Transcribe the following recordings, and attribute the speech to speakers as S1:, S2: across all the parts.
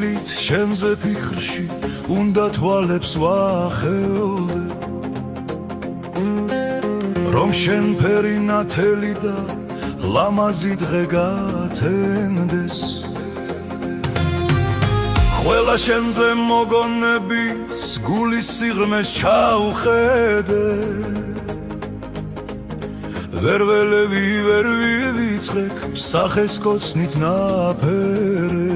S1: სულით შენზე ფიქრში უნდა თვალებს ვახელდე რომ შენ ფერი ნათელი და ლამაზი დღე გათენდეს ყველა შენზე მოგონების გულის სიღრმეს ჩაუხედე ვერ ველევი ვერ ვივიწყებ სახეს კოცნით ნაფერებს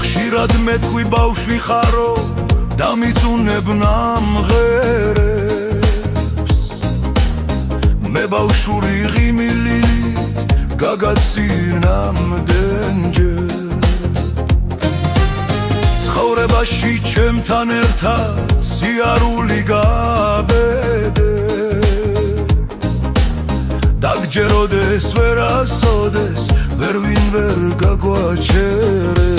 S1: ხშირად მეთქვი ბავშვი ხარო და მიწუნებ ნამღერებს მე ბავშვური ღიმილით გაგაცիր ნამდენჯერ ცხოვრებაში ჩემთან ერთად სიარული გაბედე დაგჯეროდეს ვერასოდეს ვერვინ ვერ გაგვაჩერებს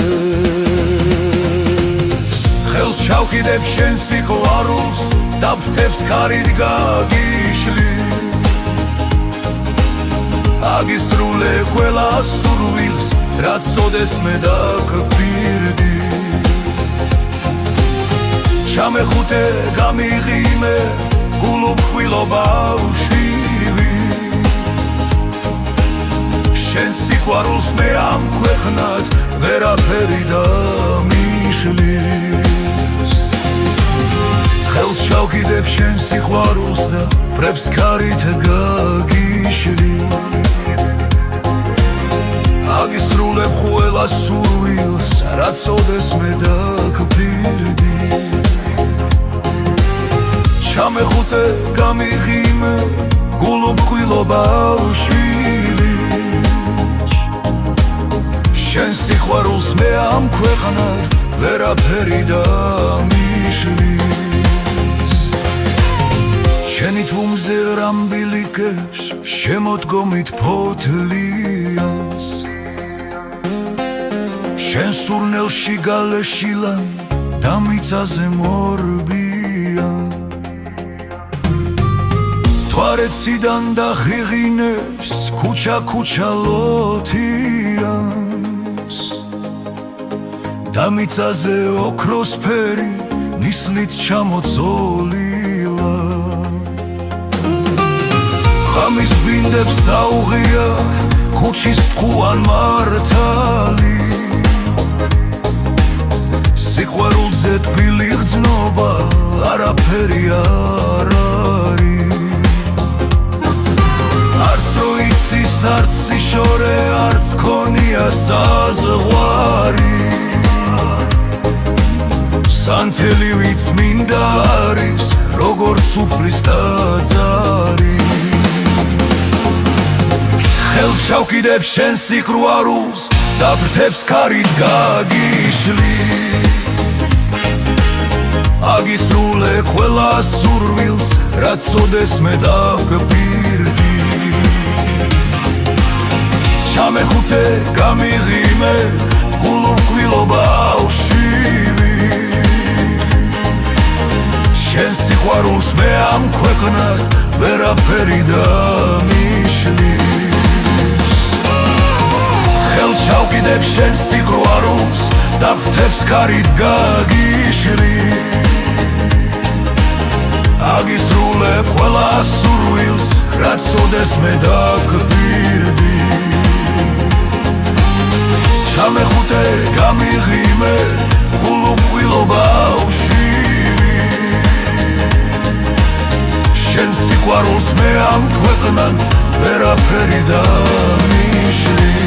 S1: ხელს ჩავკიდებ შენ სიყვარულს და ფრთებს ქარით გაგიშლი აგისრულე ყველა სურვილს რაც ოდესმე დაგბირდი ჩამეხუტე გამიღიმე გულუბხვილო ბავშვი შენ სიყვარულს მე ამქვეყნად ვერაფერი დამიშლის ხელს ჩავკიდებ შენ სიყვარულს და ფრთებს ქარით გაგიშლი აგისრულებ ყველა სურვილს რაც ოდესმე დაგბირდი ჩამეხუტე გამიღიმე გულუბხვილო ბავშვი შენ სიყვარულს მე ამქვეყნად ვერაფერი დამიშლის შენი თვუმზე რამბილიკებს შემოდგომით ფოთლიანს შენ სურნელში გალეშილან და მიწაზე მორბიან თვარეციდან და ღიღინებს ქუჩა ლოთიანს და მიწაზე ოქროსფერი ნისლით ჩამოწოლილა ღამის ბინდებს აუღია ქუჩის ტყუან მართალი სიყვარულზე თბილი გრძნობა არაფერი არ არის არც დროიცის არც სიშორე არც ქონია საზღვარი სანთელივიც მინდა არის როგორც უფლის ტაძარი ხელს ჩავკიდებ შენ სიყვარულს და ფრთებს ქარით გაგიშლი აგისრულე ყველა სურვილს რაც ოდესმე დაგბირდი ჩამეხუტე გამიღიმე გულუბხვილო ბავშვი შენ სიყვარულს მე ამქვეყნად ვერაფერი დამიშლის ხელს ჩავკიდებ შენ სიყვარულს და ფრთებს ქარით გაგიშლი აგისრულებ ყველა სურვილს რაც ოდესმე დაგბირდი ჩამეხუტე გამიღიმე გულუბხვილო ბავშვი შენ სიყვარულს მე ამქვეყნად ვერაფერი დამიშლის